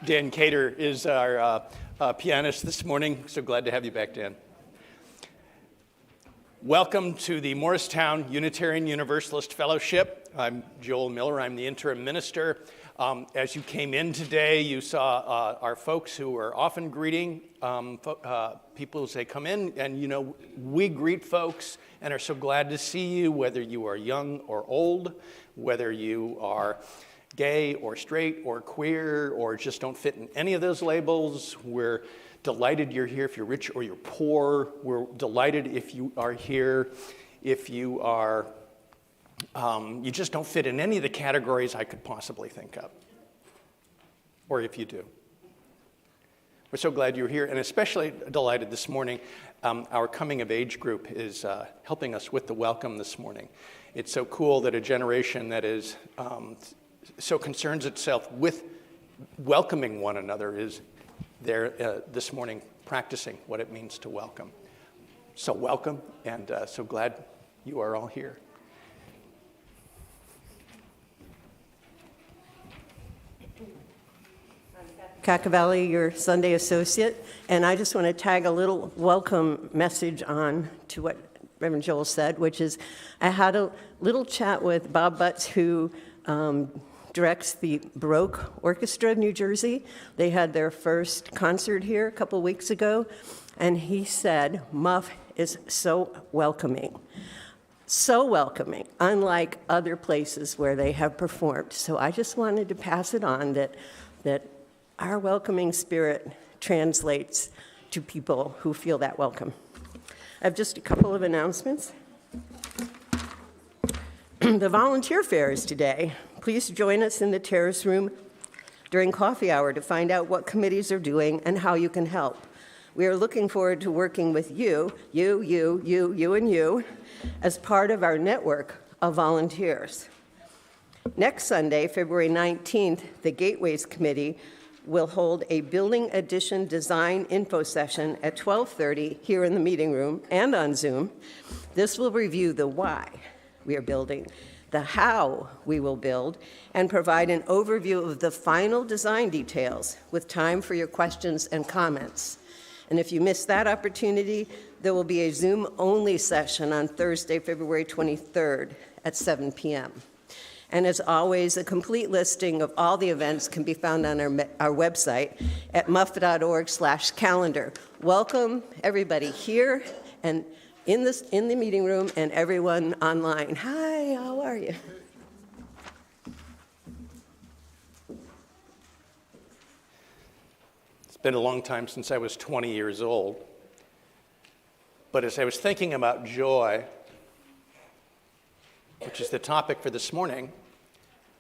Dan Cater is our pianist this morning. So glad to have you back, Dan. Welcome to the Morristown Unitarian Universalist Fellowship. I'm Joel Miller. I'm the interim minister. As you came in today, you saw our folks who are often greeting people as they come in. And, you know, we greet folks and are so glad to see you, whether you are young or old, whether you are gay or straight or queer or just don't fit in any of those labels. We're delighted you're here if you're rich or you're poor. We're delighted if you are here if you are you just don't fit in any of the categories I could possibly think of, or if you do. We're so glad you're here, and especially delighted this morning. Our coming of age group is helping us with the welcome this morning. It's so cool that a generation that is so concerns itself with welcoming one another is there this morning practicing what it means to welcome. So welcome, and so glad you are all here. Cacavelli, your Sunday associate, and I just want to tag a little welcome message on to what Reverend Joel said, which is I had a little chat with Bob Butts, who directs the Baroque Orchestra of New Jersey. They had their first concert here a couple weeks ago, and he said Muff is so welcoming, unlike other places where they have performed. So I just wanted to pass it on that our welcoming spirit translates to people who feel that welcome. I have just a couple of announcements. The volunteer fair is today. Please join us in the terrace room during coffee hour to find out what committees are doing and how you can help. We are looking forward to working with you, and you, as part of our network of volunteers. Next Sunday, February 19th, the Gateways Committee will hold a building addition design info session at 12:30 here in the meeting room and on Zoom. This will review the why we are building, the how we will build, and provide an overview of the final design details with time for your questions and comments. And if you miss that opportunity, there will be a Zoom-only session on Thursday, February 23rd at 7 p.m. And as always, a complete listing of all the events can be found on our website at muff.org/calendar. Welcome everybody here and in the meeting room and everyone online. Hi, how are you? It's been a long time since I was 20 years old. But as I was thinking about joy, which is the topic for this morning,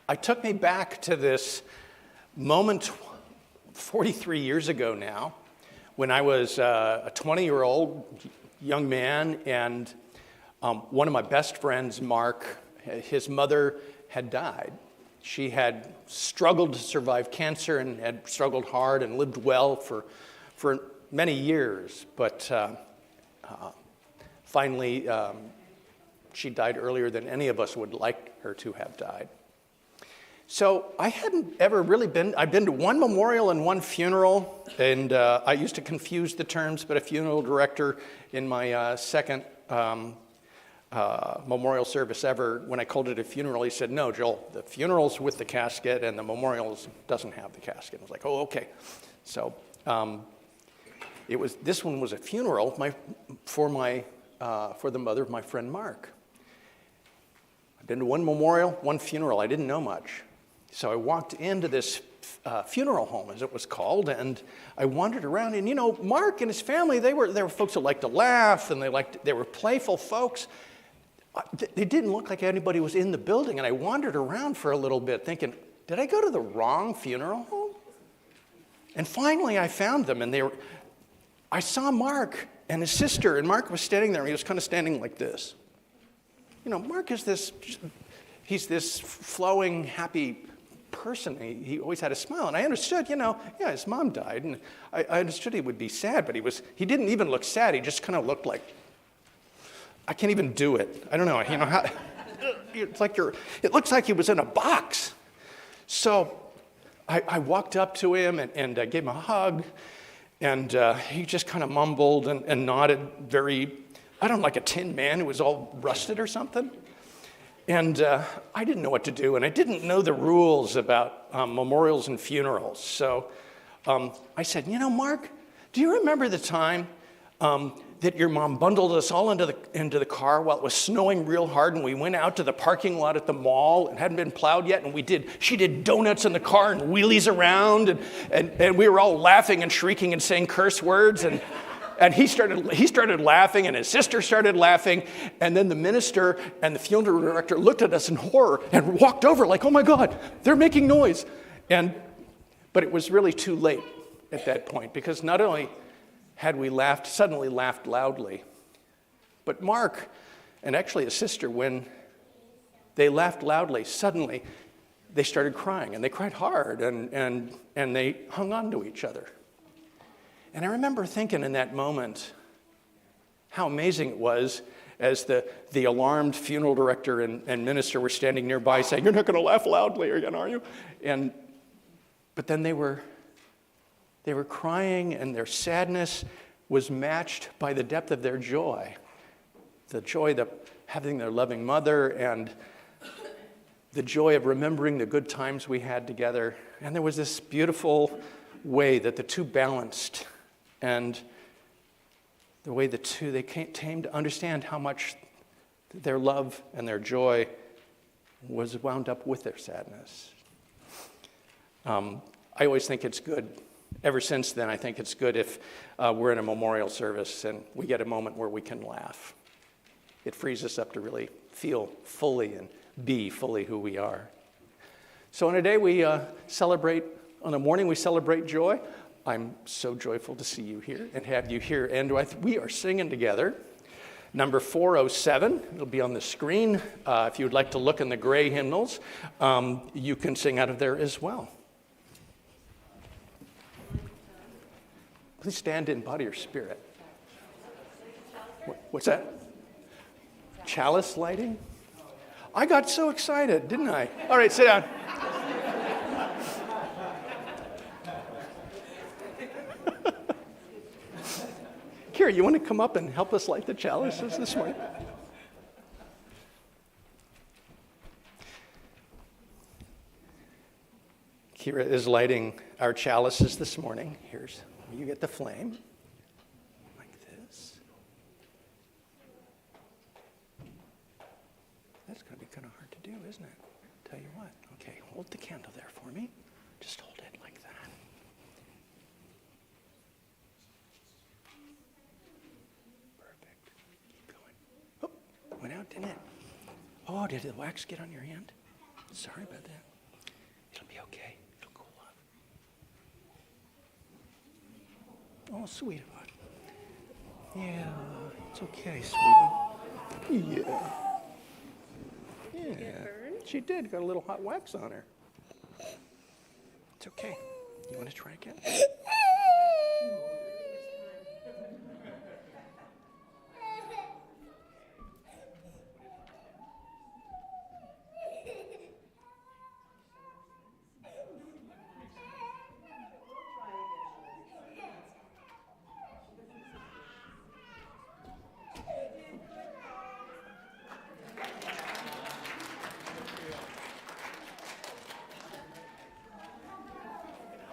it took me back to this moment 43 years ago now, when I was a 20-year-old young man, and one of my best friends, Mark, his mother had died. She had struggled to survive cancer and had struggled hard and lived well for many years, but finally she died earlier than any of us would like her to have died. So I hadn't ever really I've been to one memorial and one funeral, and I used to confuse the terms, but a funeral director in my second memorial service ever, when I called it a funeral, he said, "No, Joel, the funeral's with the casket and the memorial doesn't have the casket." I was like, "Oh, okay." So this one was a funeral for the mother of my friend Mark. I've been to one memorial, one funeral. I didn't know much. So I walked into this funeral home, as it was called, and I wandered around. And, you know, Mark and his family, they were folks that liked to laugh, and they were playful folks. They didn't look like anybody was in the building, and I wandered around for a little bit thinking, did I go to the wrong funeral home? And finally I found them, and I saw Mark and his sister, and Mark was standing there, and he was kind of standing like this. You know, Mark is he's this flowing, happy person. He always had a smile, and I understood, his mom died, and I understood he would be sad, but he didn't even look sad. He just kind of looked like, I can't even do it. I don't know, it looks like he was in a box. So I walked up to him and gave him a hug, and he just kind of mumbled and nodded very, I don't know, like a tin man who was all rusted or something. And I didn't know what to do, and I didn't know the rules about memorials and funerals. So I said, Mark, do you remember the time that your mom bundled us all into the car while it was snowing real hard, and we went out to the parking lot at the mall and hadn't been plowed yet, and she did donuts in the car and wheelies around, and we were all laughing and shrieking and saying curse words, and he started laughing, and his sister started laughing, and then the minister and the funeral director looked at us in horror and walked over like, oh my God, they're making noise. But it was really too late at that point, because not only had we suddenly laughed loudly, but Mark and actually his sister, when they laughed loudly, suddenly they started crying, and they cried hard, and they hung on to each other. And I remember thinking in that moment how amazing it was as the alarmed funeral director and minister were standing nearby saying, you're not going to laugh loudly again, are you? But then they were crying, and their sadness was matched by the depth of their joy. The joy of having their loving mother, and the joy of remembering the good times we had together. And there was this beautiful way that the two balanced, and the way they came to understand how much their love and their joy was wound up with their sadness. I always think it's good. Ever since then, I think it's good if we're in a memorial service and we get a moment where we can laugh. It frees us up to really feel fully and be fully who we are. So on a day on a morning we celebrate joy. I'm so joyful to see you here and have you here. And we are singing together number 407. It'll be on the screen. If you would like to look in the gray hymnals, you can sing out of there as well. Please stand in body or spirit. What's that? Chalice lighting? I got so excited, didn't I? All right, sit down. Kira, you want to come up and help us light the chalices this morning? Kira is lighting our chalices this morning. You get the flame, like this. That's going to be kind of hard to do, isn't it? Tell you what. Okay, hold the candle there for me. Just hold it like that. Perfect. Keep going. Oh, went out, didn't it? Oh, did the wax get on your hand? Sorry about that. It'll be okay. It'll cool off. Oh, sweetheart. Yeah, it's okay, sweetie. Yeah. Yeah. Did you get burned? She did. Got a little hot wax on her. It's okay. You want to try again?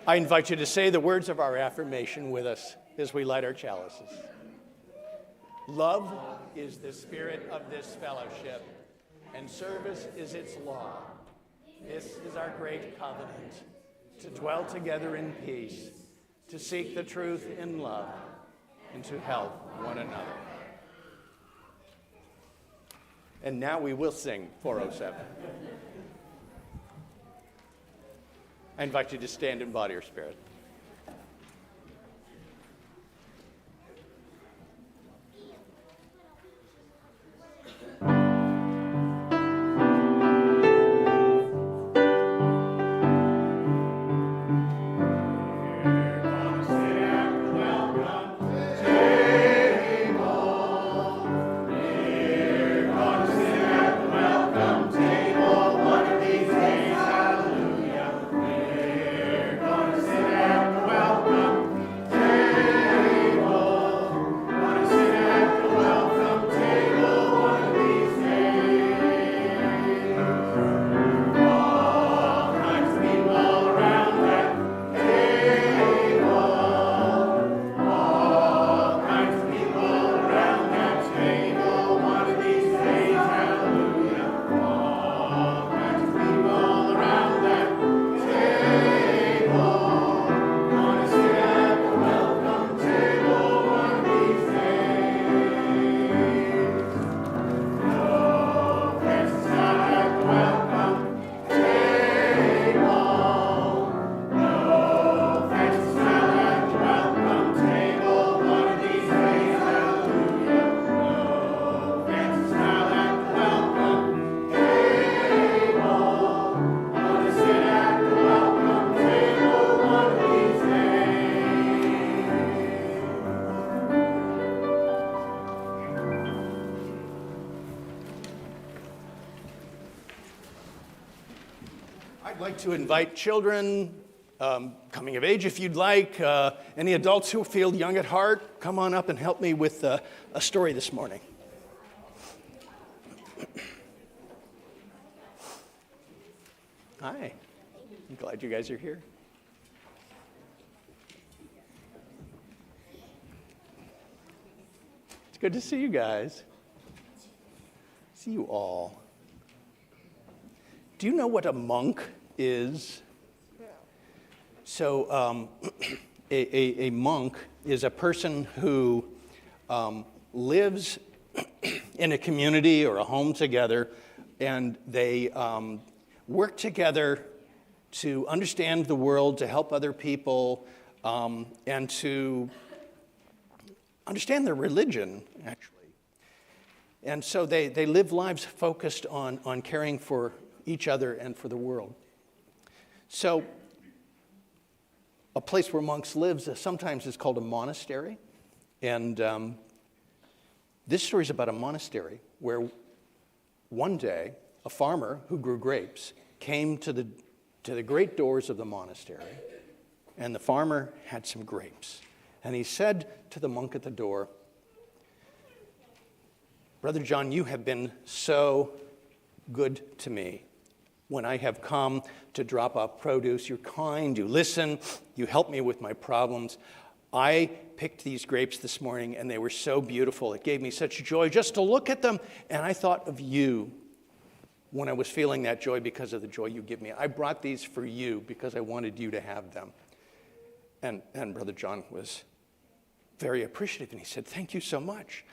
I invite you to say the words of our affirmation with us as we light our chalices. Love is the spirit of this fellowship, and service is its law. This is our great covenant, to dwell together in peace, to seek the truth in love, and to help one another. And now we will sing 407. I invite you to stand in body or spirit. I'd like to invite children, coming of age if you'd like, any adults who feel young at heart, come on up and help me with a story this morning. Hi, I'm glad you guys are here. It's good to see you guys. See you all. Do you know what a monk is? So a monk is a person who lives in a community or a home together, and they work together to understand the world, to help other people, and to understand their religion, actually. And so they live lives focused on caring for each other and for the world. So a place where monks live sometimes is called a monastery. And this story is about a monastery where one day a farmer who grew grapes came to the great doors of the monastery, and the farmer had some grapes. And he said to the monk at the door, "Brother John, you have been so good to me. When I have come to drop off produce, you're kind, you listen, you help me with my problems. I picked these grapes this morning, and they were so beautiful. It gave me such joy just to look at them, and I thought of you when I was feeling that joy because of the joy you give me. I brought these for you because I wanted you to have them." And Brother John was very appreciative, and he said, "Thank you so much."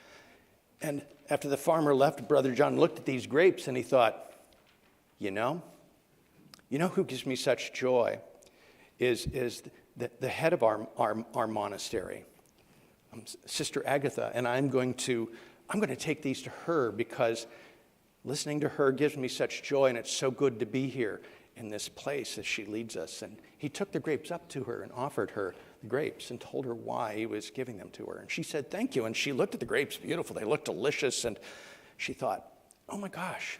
And after the farmer left, Brother John looked at these grapes, and he thought, you know who gives me such joy is the head of our monastery, Sister Agatha, and I'm going to take these to her because listening to her gives me such joy, and it's so good to be here in this place as she leads us. And he took the grapes up to her and offered her the grapes and told her why he was giving them to her. And she said, "Thank you." And she looked at the grapes, beautiful. They looked delicious. And she thought, "Oh my gosh,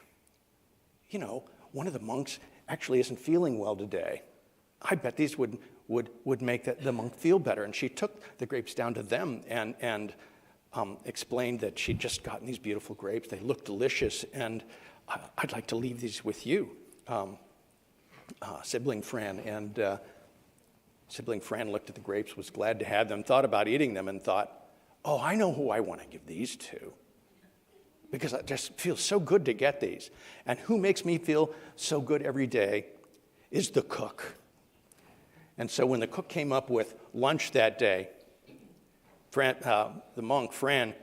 one of the monks actually isn't feeling well today. I bet these would make the monk feel better." And she took the grapes down to them and explained that she'd just gotten these beautiful grapes. They look delicious, and I'd like to leave these with you, Sibling Fran. And Sibling Fran looked at the grapes, was glad to have them, thought about eating them, and thought, "Oh, I know who I want to give these to, because it just feels so good to get these. And who makes me feel so good every day is the cook." And so when the cook came up with lunch that day, the monk,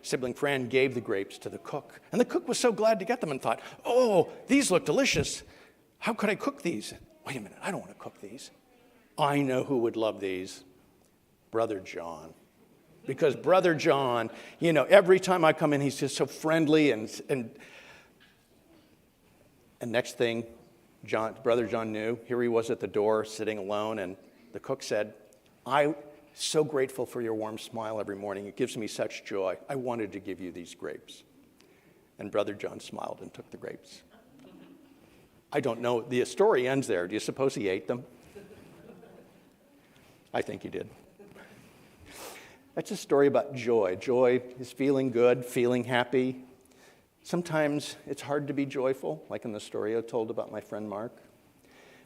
Sibling Fran, gave the grapes to the cook. And the cook was so glad to get them and thought, "Oh, these look delicious. How could I cook these? Wait a minute, I don't want to cook these. I know who would love these. Brother John." Because Brother John, every time I come in, he's just so friendly. And next thing Brother John knew, here he was at the door sitting alone. And the cook said, "I'm so grateful for your warm smile every morning. It gives me such joy. I wanted to give you these grapes." And Brother John smiled and took the grapes. I don't know. The story ends there. Do you suppose he ate them? I think he did. That's a story about joy. Joy is feeling good, feeling happy. Sometimes it's hard to be joyful, like in the story I told about my friend Mark.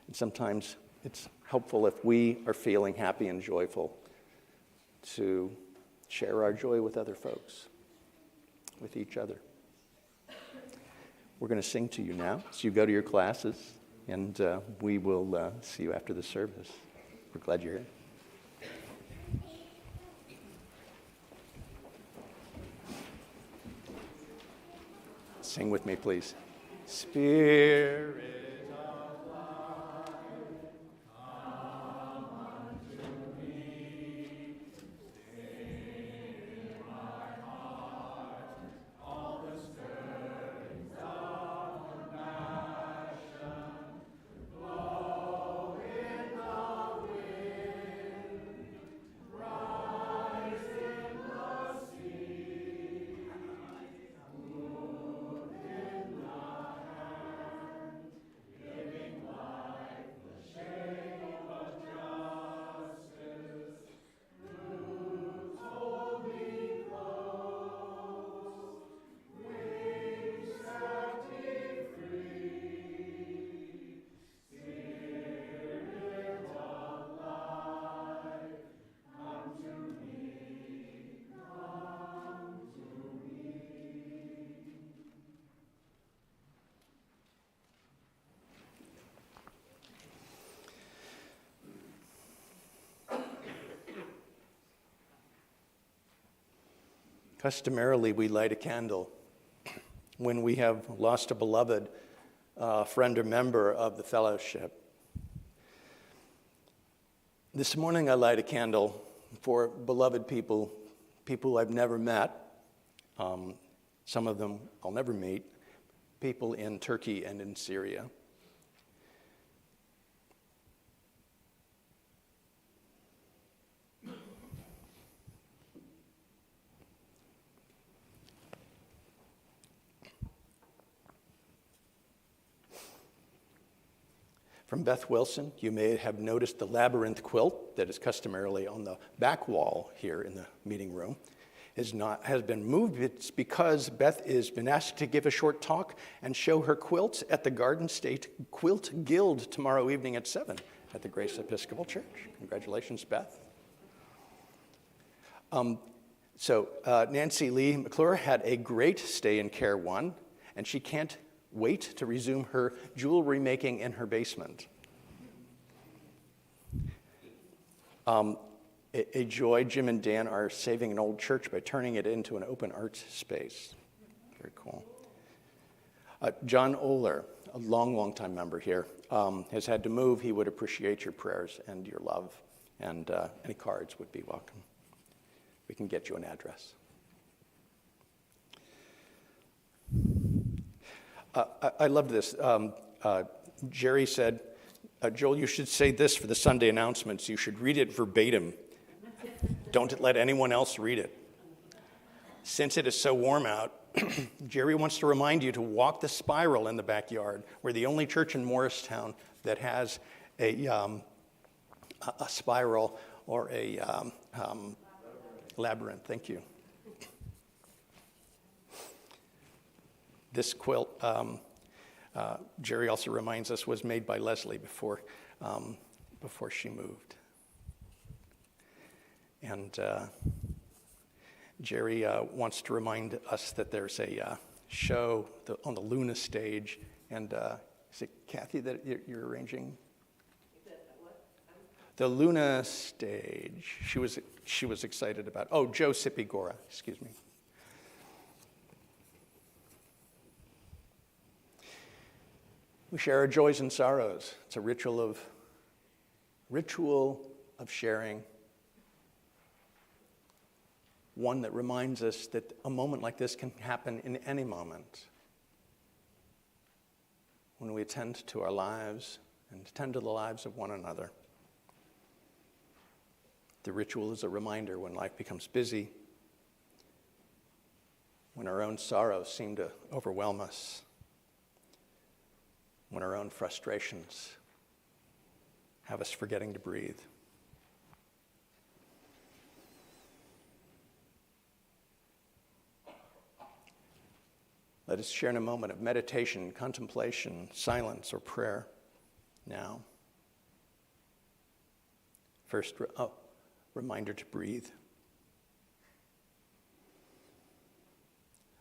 And sometimes it's helpful if we are feeling happy and joyful to share our joy with other folks, with each other. We're going to sing to you now, so you go to your classes, and we will see you after the service. We're glad you're here. Sing with me, please. Spirit. Customarily, we light a candle when we have lost a beloved friend or member of the fellowship. This morning, I light a candle for beloved people I've never met. Some of them I'll never meet. People in Turkey and in Syria. From Beth Wilson, you may have noticed the labyrinth quilt that is customarily on the back wall here in the meeting room has been moved. It's because Beth has been asked to give a short talk and show her quilts at the Garden State Quilt Guild tomorrow evening at 7 at the Grace Episcopal Church. Congratulations, Beth. Nancy Lee McClure had a great stay in Care 1, and she can't wait to resume her jewelry making in her basement. A joy, Jim and Dan are saving an old church by turning it into an open art space. Very cool. John Oler, a long time member here, has had to move. He would appreciate your prayers and your love, and any cards would be welcome. We can get you an address. I love this. Jerry said, Joel, you should say this for the Sunday announcements. You should read it verbatim. Don't let anyone else read it. Since it is so warm out, Jerry wants to remind you to walk the spiral in the backyard. We're the only church in Morristown that has a spiral or a labyrinth. Thank you. This quilt, Jerry also reminds us, was made by Leslie before she moved. And Jerry wants to remind us that there's a show on the Luna stage. And is it Kathy that you're arranging? The Luna stage. She was excited about. Oh, Joe Sipigora, excuse me. We share our joys and sorrows. It's a ritual of sharing. One that reminds us that a moment like this can happen in any moment. When we attend to our lives and attend to the lives of one another. The ritual is a reminder when life becomes busy, when our own sorrows seem to overwhelm us, when our own frustrations have us forgetting to breathe. Let us share in a moment of meditation, contemplation, silence, or prayer now. First, reminder to breathe.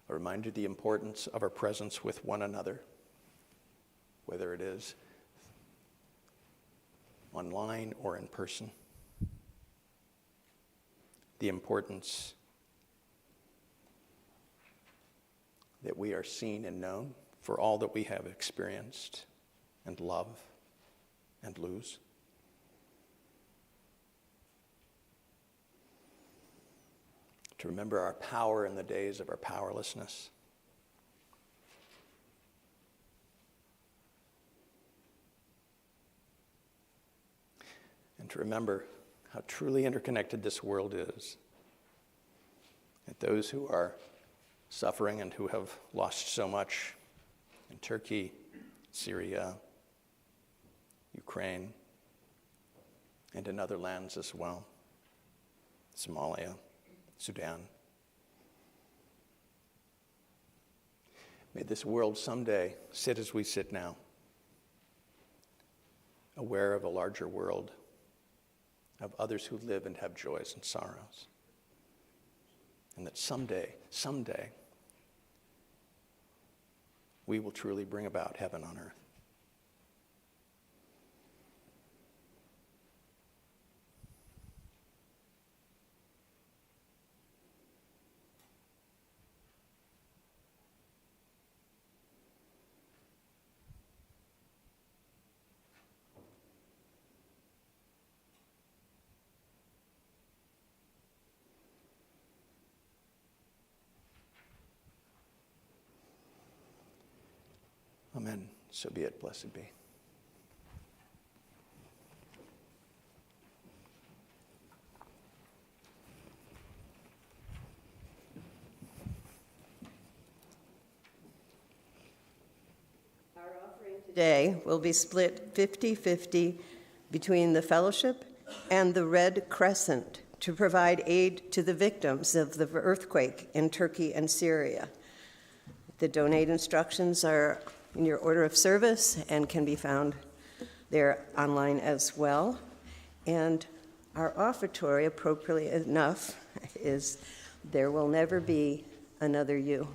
A reminder of the importance of our presence with one another, whether it is online or in person. The importance that we are seen and known for all that we have experienced and love and lose. To remember our power in the days of our powerlessness. And to remember how truly interconnected this world is. That those who are suffering and who have lost so much in Turkey, Syria, Ukraine, and in other lands as well, Somalia, Sudan. May this world someday sit as we sit now, aware of a larger world, of others who live and have joys and sorrows. And that someday, we will truly bring about heaven on earth. Amen. So be it. Blessed be. Our offering today will be split 50-50 between the fellowship and the Red Crescent to provide aid to the victims of the earthquake in Turkey and Syria. The donate instructions are in your order of service and can be found there online as well. And our offertory, appropriately enough, is "There Will Never Be Another You."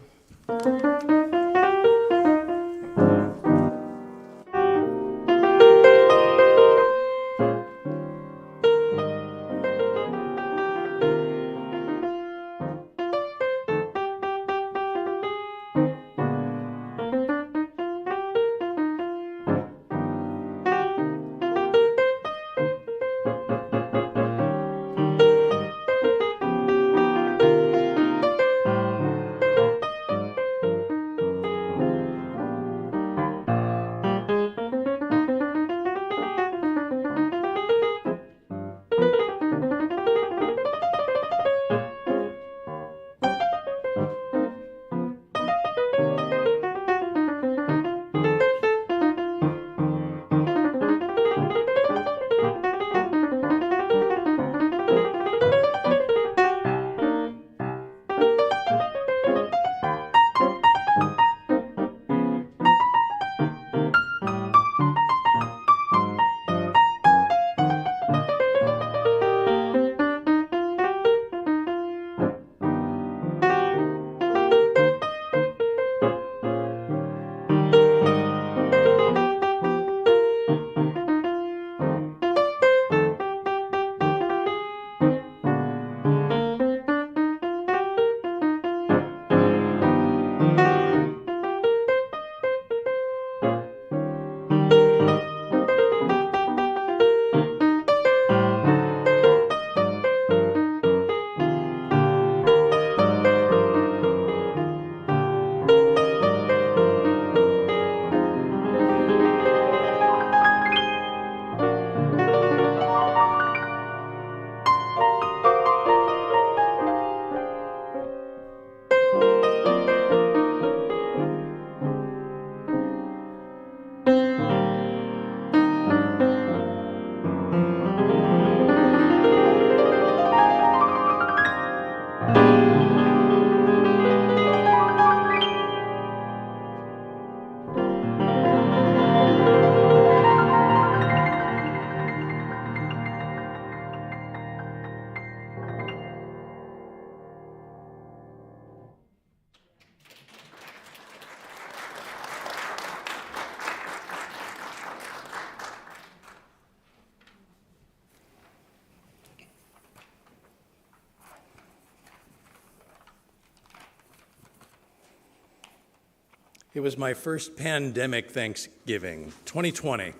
It was my first pandemic Thanksgiving, 2020.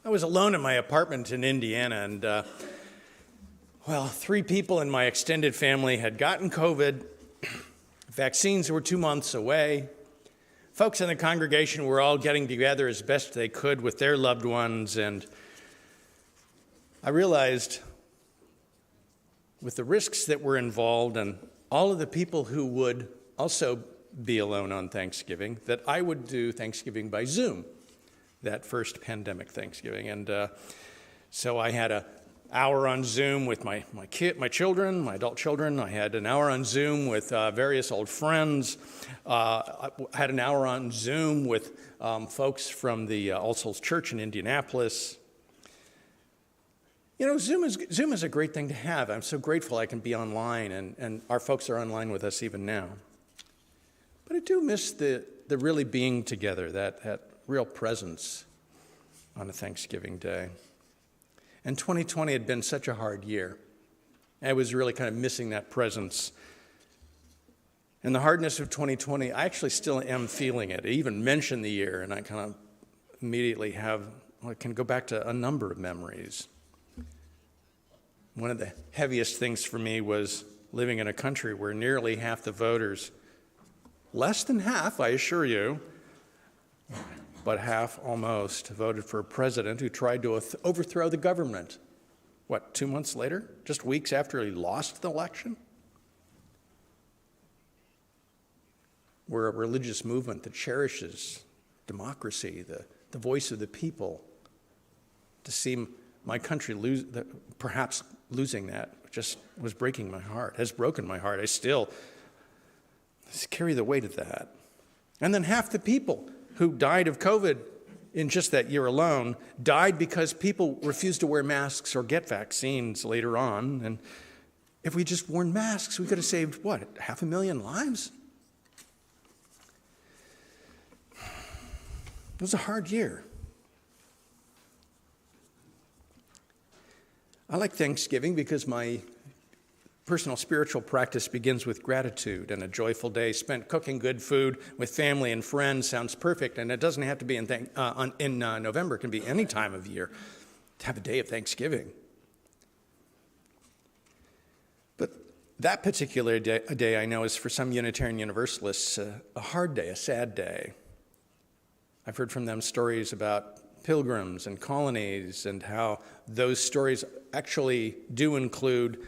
I was alone in my apartment in Indiana, and, three people in my extended family had gotten COVID. Vaccines were 2 months away. Folks in the congregation were all getting together as best they could with their loved ones, and I realized with the risks that were involved and all of the people who would also be alone on Thanksgiving, that I would do Thanksgiving by Zoom, that first pandemic Thanksgiving. And so I had an hour on Zoom with my children, my adult children. I had an hour on Zoom with various old friends. I had an hour on Zoom with folks from the All Souls Church in Indianapolis. You know, Zoom is a great thing to have. I'm so grateful I can be online, and our folks are online with us even now. But I do miss the really being together, that real presence on a Thanksgiving day. And 2020 had been such a hard year. I was really kind of missing that presence. And the hardness of 2020, I actually still am feeling it. I even mention the year, and I kind of immediately I can go back to a number of memories. One of the heaviest things for me was living in a country where nearly half the voters, less than half, I assure you, but half almost voted for a president who tried to overthrow the government. What, 2 months later? Just weeks after he lost the election? We're a religious movement that cherishes democracy, the voice of the people. To see my country perhaps losing that just was breaking my heart, has broken my heart. I still carry the weight of that. And then half the people who died of COVID in just that year alone died because people refused to wear masks or get vaccines later on. And if we just worn masks, we could have saved, what, 500,000 lives? It was a hard year. I like Thanksgiving because my personal spiritual practice begins with gratitude, and a joyful day spent cooking good food with family and friends sounds perfect, and it doesn't have to be in November. It can be any time of year to have a day of Thanksgiving. But that particular day I know is for some Unitarian Universalists a hard day, a sad day. I've heard from them stories about pilgrims and colonies and how those stories actually do include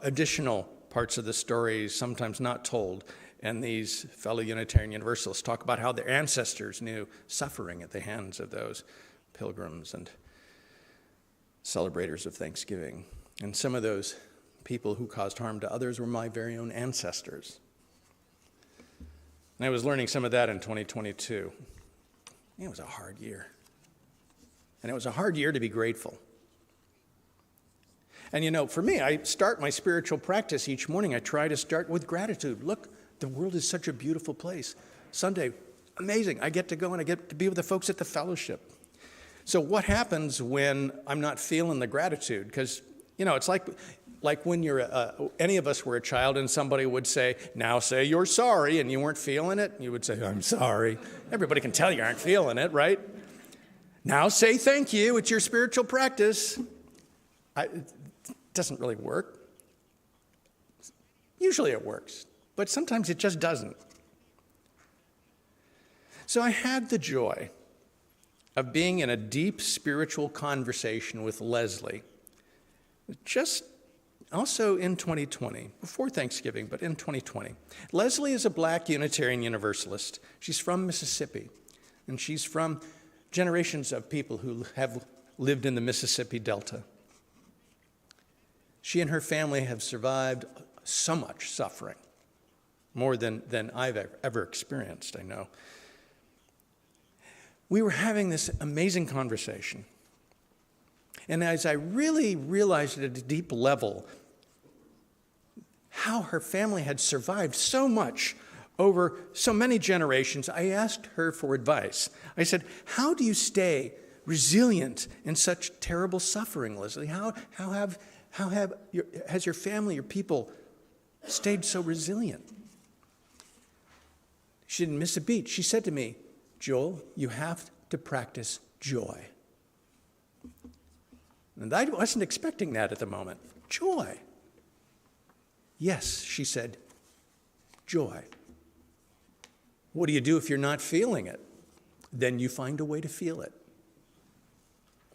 additional parts of the stories, sometimes not told. And these fellow Unitarian Universalists talk about how their ancestors knew suffering at the hands of those pilgrims and celebrators of Thanksgiving. And some of those people who caused harm to others were my very own ancestors. And I was learning some of that in 2022. It was a hard year. And it was a hard year to be grateful. And you know, for me, I start my spiritual practice each morning. I try to start with gratitude. Look, the world is such a beautiful place. Sunday, amazing. I get to go and I get to be with the folks at the fellowship. So what happens when I'm not feeling the gratitude? Because, you know, it's like when any of us were a child and somebody would say, now say you're sorry, and you weren't feeling it. You would say, I'm sorry. Everybody can tell you aren't feeling it, right? Now say thank you. It's your spiritual practice. It doesn't really work. Usually it works, but sometimes it just doesn't. So I had the joy of being in a deep spiritual conversation with Leslie, just also in 2020, before Thanksgiving, but in 2020. Leslie is a Black Unitarian Universalist. She's from Mississippi, and she's from generations of people who have lived in the Mississippi Delta. She and her family have survived so much suffering, more than I've ever experienced, I know. We were having this amazing conversation. And as I really realized at a deep level how her family had survived so much over so many generations, I asked her for advice. I said, how do you stay resilient in such terrible suffering, Leslie? Has your family, your people, stayed so resilient? She didn't miss a beat. She said to me, Joel, you have to practice joy. And I wasn't expecting that at the moment. Joy. Yes, she said, joy. What do you do if you're not feeling it? Then you find a way to feel it.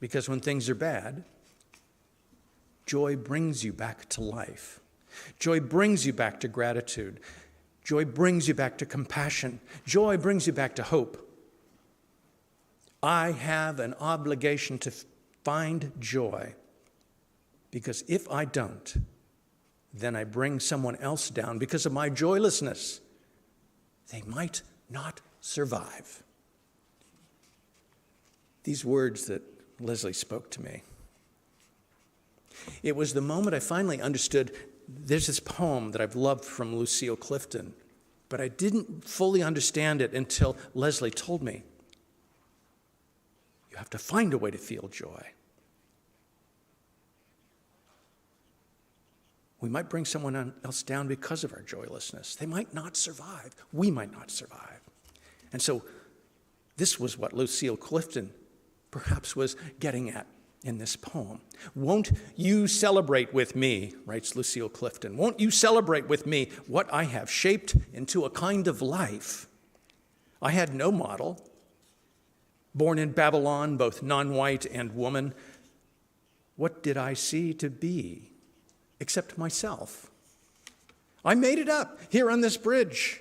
Because when things are bad, joy brings you back to life. Joy brings you back to gratitude. Joy brings you back to compassion. Joy brings you back to hope. I have an obligation to find joy, because if I don't, then I bring someone else down because of my joylessness. They might not survive. These words that Leslie spoke to me. It was the moment I finally understood. There's this poem that I've loved from Lucille Clifton, but I didn't fully understand it until Leslie told me. You have to find a way to feel joy. We might bring someone else down because of our joylessness. They might not survive. We might not survive. And so this was what Lucille Clifton perhaps was getting at in this poem. Won't you celebrate with me, writes Lucille Clifton, won't you celebrate with me what I have shaped into a kind of life? I had no model, Born in Babylon, both non-white and woman, what did I see to be except myself? I made it up here on this bridge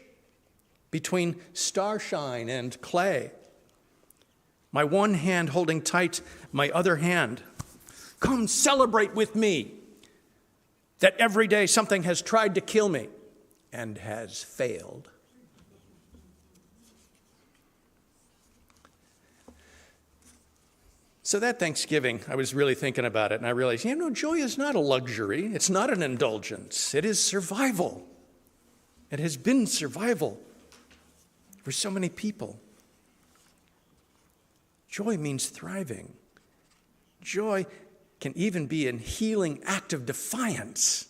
between starshine and clay. My one hand holding tight my other hand. Come celebrate with me that every day something has tried to kill me and has failed. So that Thanksgiving, I was really thinking about it, and I realized, joy is not a luxury. It's not an indulgence. It is survival. It has been survival for so many people. Joy means thriving. Joy can even be a healing act of defiance.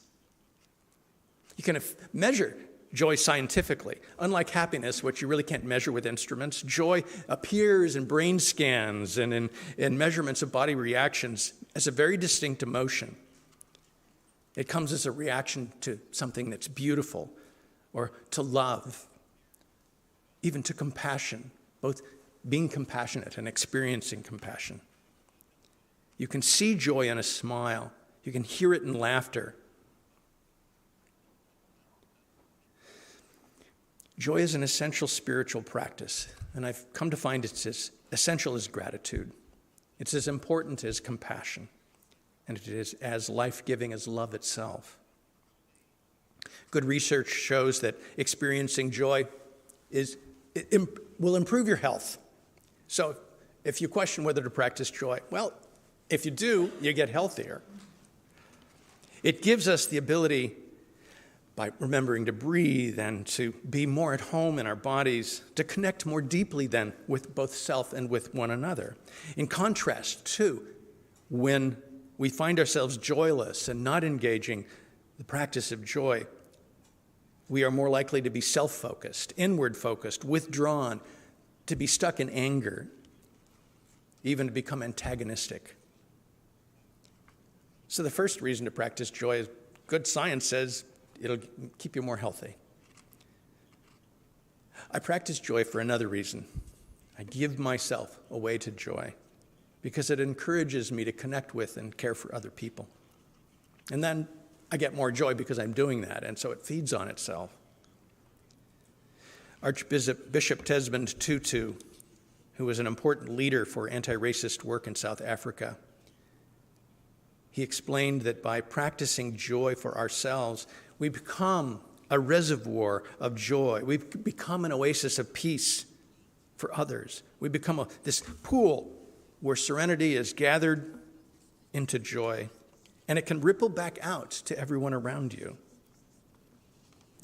You can measure joy scientifically. Unlike happiness, which you really can't measure with instruments, joy appears in brain scans and in measurements of body reactions as a very distinct emotion. It comes as a reaction to something that's beautiful, or to love, even to compassion, both being compassionate and experiencing compassion. You can see joy in a smile. You can hear it in laughter. Joy is an essential spiritual practice, and I've come to find it's as essential as gratitude. It's as important as compassion, and it is as life-giving as love itself. Good research shows that experiencing joy will improve your health. So if you question whether to practice joy, well, if you do, you get healthier. It gives us the ability, by remembering to breathe and to be more at home in our bodies, to connect more deeply then with both self and with one another. In contrast, too, when we find ourselves joyless and not engaging the practice of joy, we are more likely to be self-focused, inward-focused, withdrawn, to be stuck in anger, even to become antagonistic. So the first reason to practice joy is good science says it'll keep you more healthy. I practice joy for another reason. I give myself away to joy because it encourages me to connect with and care for other people. And then I get more joy because I'm doing that, and so it feeds on itself. Archbishop Desmond Tutu, who was an important leader for anti-racist work in South Africa, he explained that by practicing joy for ourselves, we become a reservoir of joy. We become an oasis of peace for others. We become this pool where serenity is gathered into joy, and it can ripple back out to everyone around you.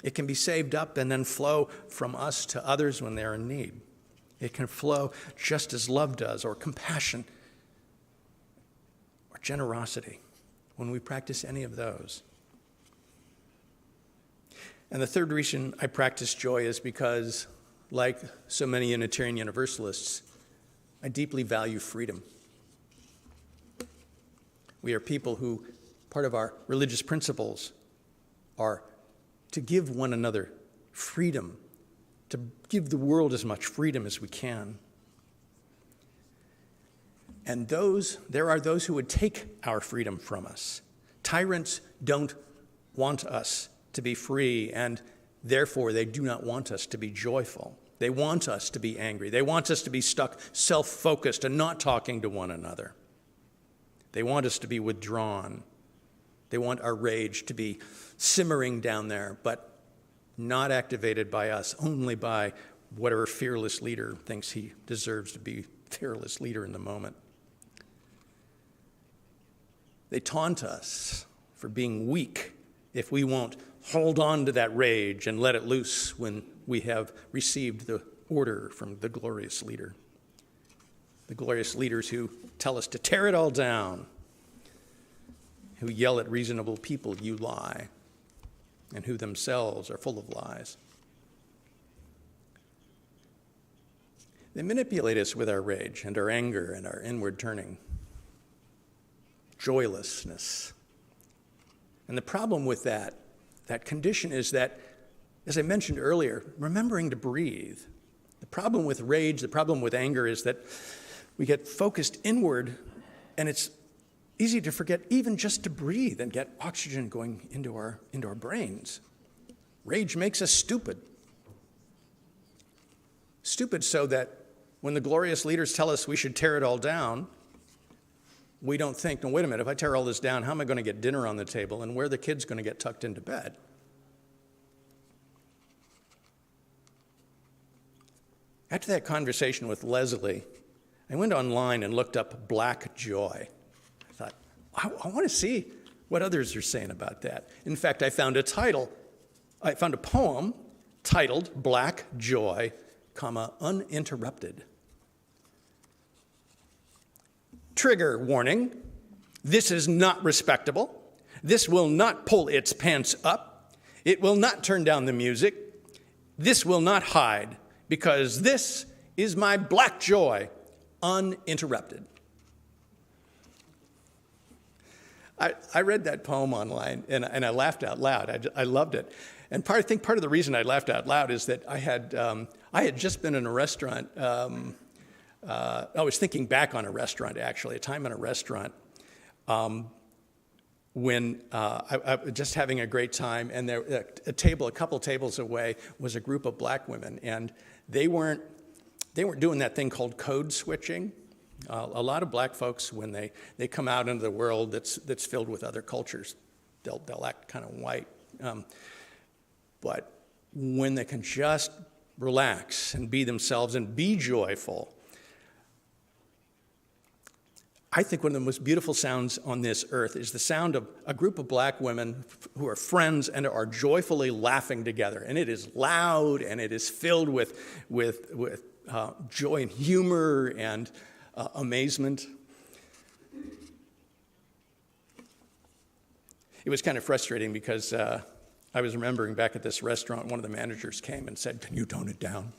It can be saved up and then flow from us to others when they're in need. It can flow just as love does, or compassion, or generosity, when we practice any of those. And the third reason I practice joy is because, like so many Unitarian Universalists, I deeply value freedom. We are people who, part of our religious principles are to give one another freedom, to give the world as much freedom as we can. And there are those who would take our freedom from us. Tyrants don't want us to be free, and therefore they do not want us to be joyful. They want us to be angry. They want us to be stuck self-focused and not talking to one another. They want us to be withdrawn. They want our rage to be simmering down there, but not activated by us, only by whatever fearless leader thinks he deserves to be fearless leader in the moment. They taunt us for being weak if we won't hold on to that rage and let it loose when we have received the order from the glorious leader. The glorious leaders who tell us to tear it all down, who yell at reasonable people, "You lie," and who themselves are full of lies. They manipulate us with our rage and our anger and our inward turning, joylessness. And the problem with that condition is that, as I mentioned earlier, remembering to breathe. The problem with rage, the problem with anger is that We get focused inward, and it's easy to forget even just to breathe and get oxygen going into our brains. Rage makes us stupid. Stupid so that when the glorious leaders tell us we should tear it all down, we don't think, no, wait a minute, if I tear all this down, how am I going to get dinner on the table, and where are the kids going to get tucked into bed? After that conversation with Leslie, I went online and looked up black joy. I thought, I want to see what others are saying about that. In fact, I found a poem titled Black Joy, uninterrupted. Trigger warning, this is not respectable. This will not pull its pants up. It will not turn down the music. This will not hide, because this is my black joy, uninterrupted. I read that poem online, and I laughed out loud. I loved it. And I think part of the reason I laughed out loud is that I had just been in a restaurant. I was thinking back on a restaurant, actually, a time in a restaurant when I was just having a great time, and there, a couple tables away, was a group of black women, and they weren't doing that thing called code switching. A lot of black folks, when they come out into the world that's filled with other cultures, they'll act kind of white. But when they can just relax and be themselves and be joyful, I think one of the most beautiful sounds on this earth is the sound of a group of black women who are friends and are joyfully laughing together. And it is loud, and it is filled with joy and humor and amazement. It was kind of frustrating because I was remembering back at this restaurant, one of the managers came and said, "Can you tone it down?"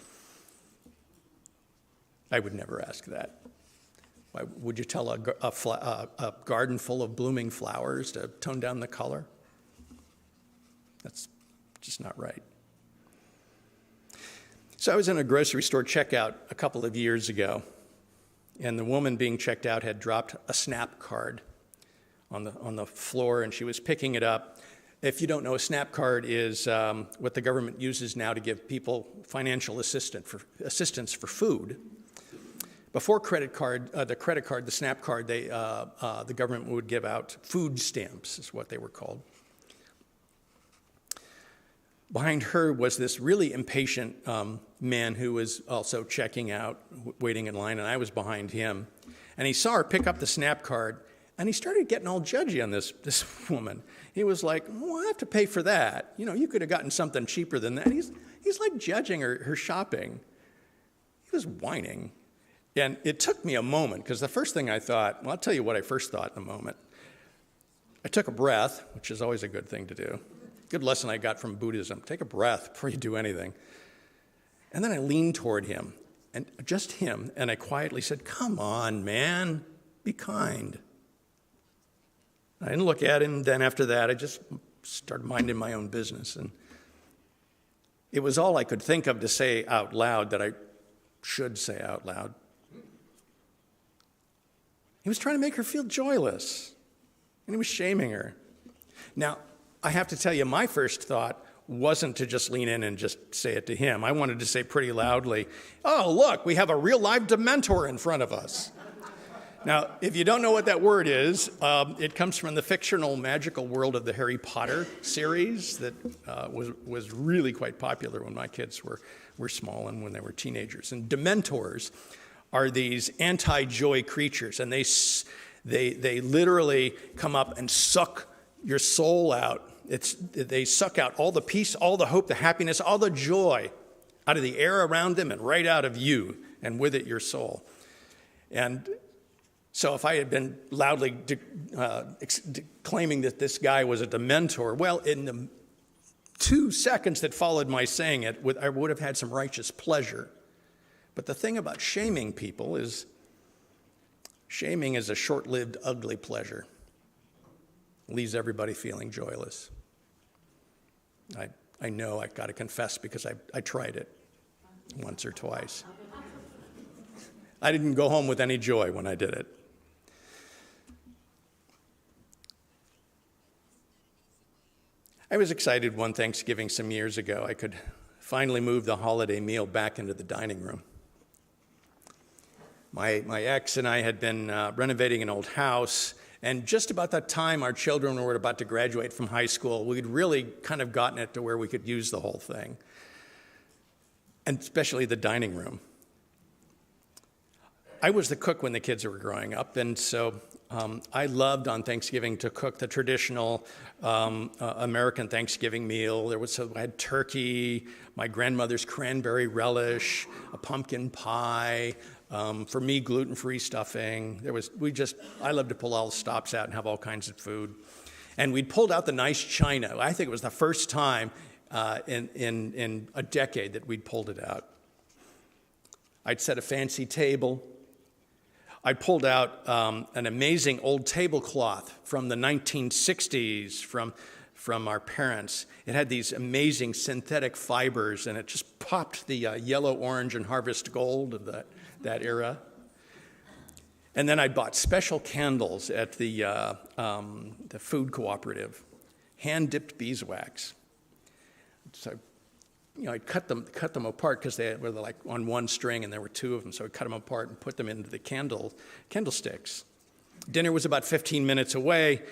I would never ask that. Why, would you tell a garden full of blooming flowers to tone down the color? That's just not right. So I was in a grocery store checkout a couple of years ago, and the woman being checked out had dropped a SNAP card on the floor, and she was picking it up. If you don't know, a SNAP card is what the government uses now to give people financial assistance for food. Before the SNAP card, the government would give out food stamps, is what they were called. Behind her was this really impatient man who was also checking out, waiting in line, and I was behind him. And he saw her pick up the SNAP card, and he started getting all judgy on this woman. He was like, "Well, I have to pay for that. You know, you could have gotten something cheaper than that." He's like judging her shopping. He was whining. And it took me a moment, because the first thing I thought, well, I'll tell you what I first thought in a moment. I took a breath, which is always a good thing to do. Good lesson I got from Buddhism. Take a breath before you do anything. And then I leaned toward him, and just him, and I quietly said, "Come on, man, be kind." I didn't look at him. Then after that, I just started minding my own business. And it was all I could think of to say out loud that I should say out loud. He was trying to make her feel joyless, and he was shaming her. Now, I have to tell you, my first thought wasn't to just lean in and just say it to him. I wanted to say pretty loudly, "Oh, look, we have a real live Dementor in front of us." Now, if you don't know what that word is, it comes from the fictional magical world of the Harry Potter series that was really quite popular when my kids were small and when they were teenagers. And Dementors are these anti-joy creatures, and they literally come up and suck your soul out. They suck out all the peace, all the hope, the happiness, all the joy out of the air around them and right out of you, and with it your soul. And so if I had been loudly claiming that this guy was a Dementor, well, in the 2 seconds that followed my saying it, I would have had some righteous pleasure. But the thing about shaming people is, shaming is a short-lived, ugly pleasure. It leaves everybody feeling joyless. I know I've got to confess because I tried it once or twice. I didn't go home with any joy when I did it. I was excited one Thanksgiving some years ago. I could finally move the holiday meal back into the dining room. My ex and I had been renovating an old house, and just about that time our children were about to graduate from high school. We'd really kind of gotten it to where we could use the whole thing, and especially the dining room. I was the cook when the kids were growing up, and so I loved on Thanksgiving to cook the traditional American Thanksgiving meal. I had turkey, my grandmother's cranberry relish, a pumpkin pie, for me, gluten-free stuffing. I loved to pull all the stops out and have all kinds of food. And we'd pulled out the nice china. I think it was the first time in a decade that we'd pulled it out. I'd set a fancy table. I pulled out an amazing old tablecloth from the 1960s from our parents. It had these amazing synthetic fibers, and it just popped the yellow, orange, and harvest gold of that era. And then I bought special candles at the food cooperative, hand-dipped beeswax. So I cut them apart because they were like on one string and there were two of them. So I cut them apart and put them into the candlesticks. Dinner was about 15 minutes away.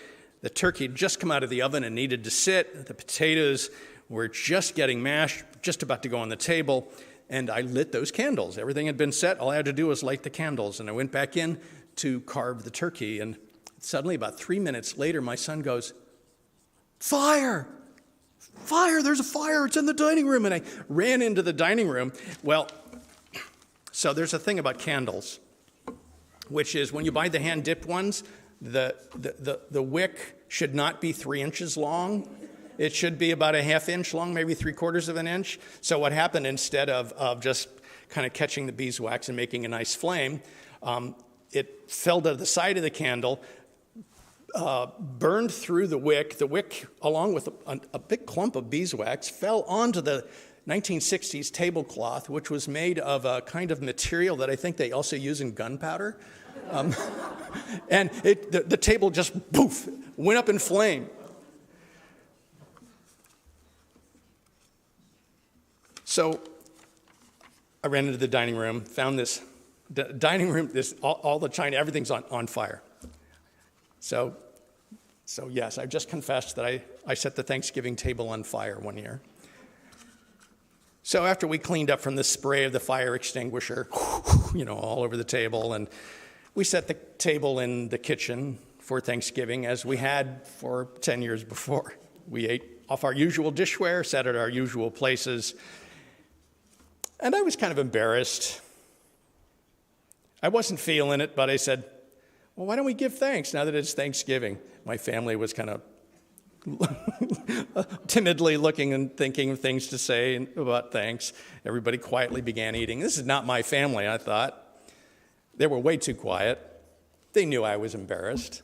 The turkey had just come out of the oven and needed to sit. The potatoes were just getting mashed, just about to go on the table. And I lit those candles. Everything had been set. All I had to do was light the candles. And I went back in to carve the turkey. And suddenly, about 3 minutes later, my son goes, "Fire! Fire, there's a fire, it's in the dining room." And I ran into the dining room. Well, so there's a thing about candles, which is when you buy the hand-dipped ones, the wick should not be 3 inches long. It should be about a ½ inch long, maybe 3/4 of an inch. So what happened, instead of just kind of catching the beeswax and making a nice flame, it fell to the side of the candle, burned through the wick. The wick, along with a big clump of beeswax, fell onto the 1960s tablecloth, which was made of a kind of material that I think they also use in gunpowder. And the table just, poof, went up in flame. So I ran into the dining room, found the dining room, all the china, everything's on fire. So yes, I've just confessed that I set the Thanksgiving table on fire one year. So after we cleaned up from the spray of the fire extinguisher, all over the table, and we set the table in the kitchen for Thanksgiving as we had for 10 years before. We ate off our usual dishware, sat at our usual places, and I was kind of embarrassed. I wasn't feeling it, but I said, "Well, why don't we give thanks now that it's Thanksgiving?" My family was kind of timidly looking and thinking of things to say about thanks. Everybody quietly began eating. This is not my family, I thought. They were way too quiet. They knew I was embarrassed.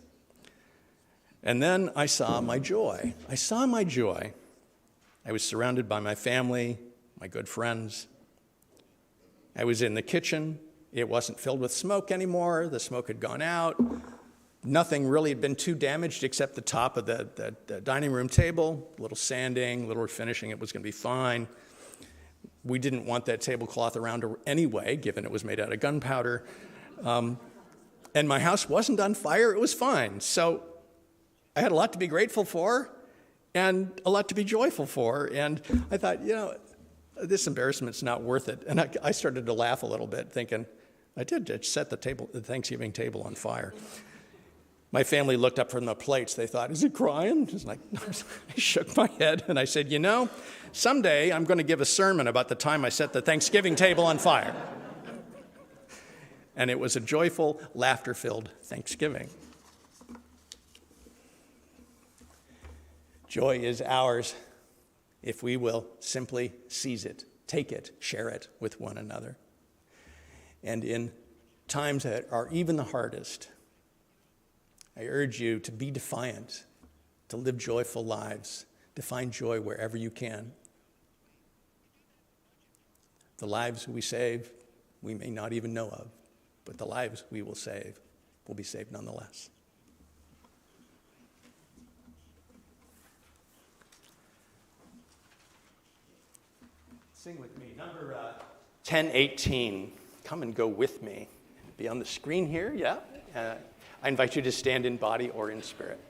And then I saw my joy. I was surrounded by my family, my good friends. I was in the kitchen. It wasn't filled with smoke anymore. The smoke had gone out. Nothing really had been too damaged except the top of the dining room table. A little sanding, a little refinishing. It was going to be fine. We didn't want that tablecloth around anyway, given it was made out of gunpowder. And my house wasn't on fire. It was fine. So I had a lot to be grateful for and a lot to be joyful for. And I thought, this embarrassment's not worth it. And I started to laugh a little bit, thinking, I did set the Thanksgiving table on fire. My family looked up from the plates. They thought, "Is he crying?" It's like, I shook my head and I said, someday I'm going to give a sermon about the time I set the Thanksgiving table on fire. And it was a joyful, laughter-filled Thanksgiving. Joy is ours if we will simply seize it, take it, share it with one another. And in times that are even the hardest, I urge you to be defiant, to live joyful lives, to find joy wherever you can. The lives we save, we may not even know of. but the lives we will save will be saved nonetheless. Sing with me, number 1018, Come and Go With Me. Be on the screen here, yeah? I invite you to stand in body or in spirit.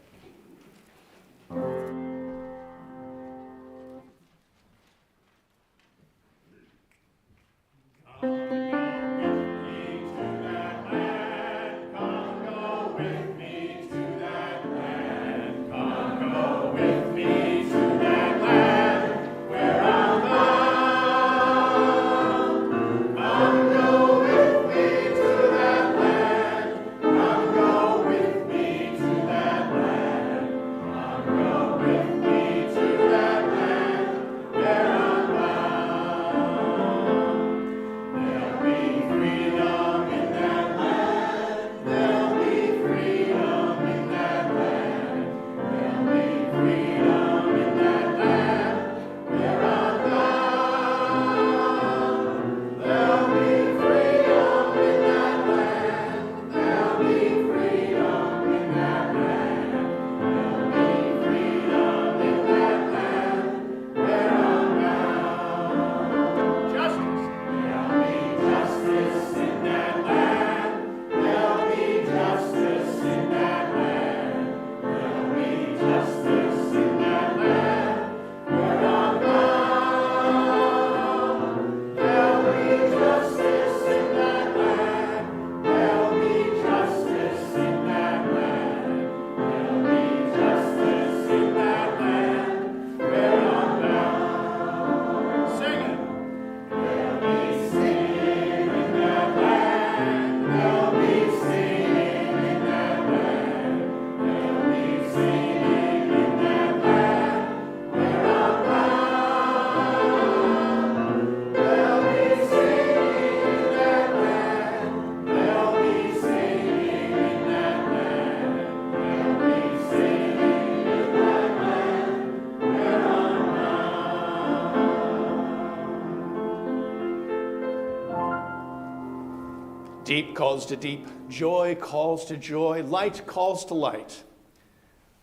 Deep calls to deep, joy calls to joy, light calls to light.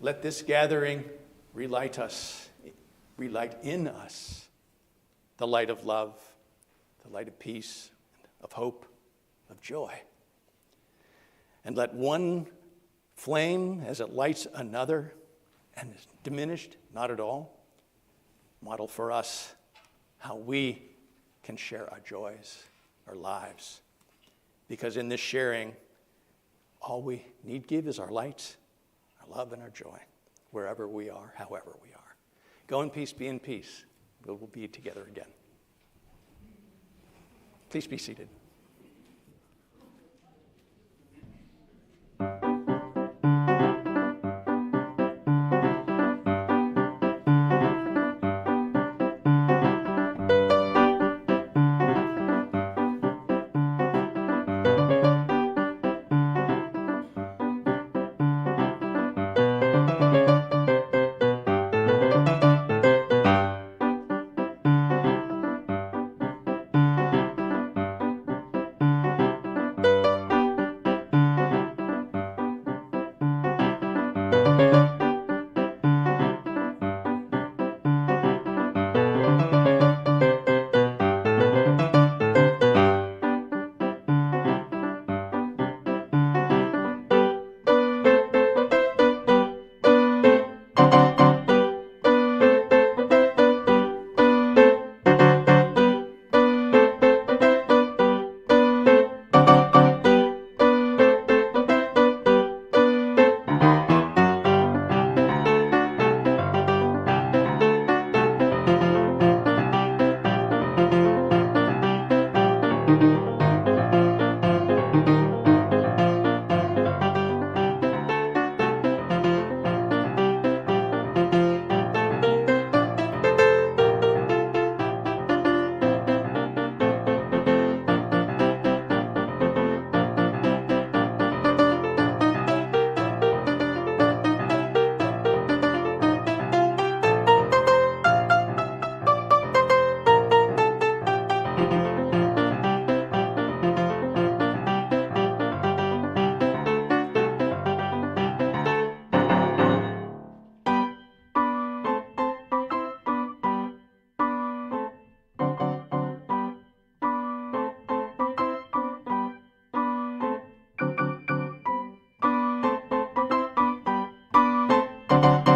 Let this gathering relight in us the light of love, the light of peace, of hope, of joy. And let one flame, as it lights another and is diminished, not at all, model for us how we can share our joys, our lives. Because in this sharing, all we need give is our light, our love, and our joy, wherever we are, however we are. Go in peace, be in peace. We will be together again. Please be seated. you.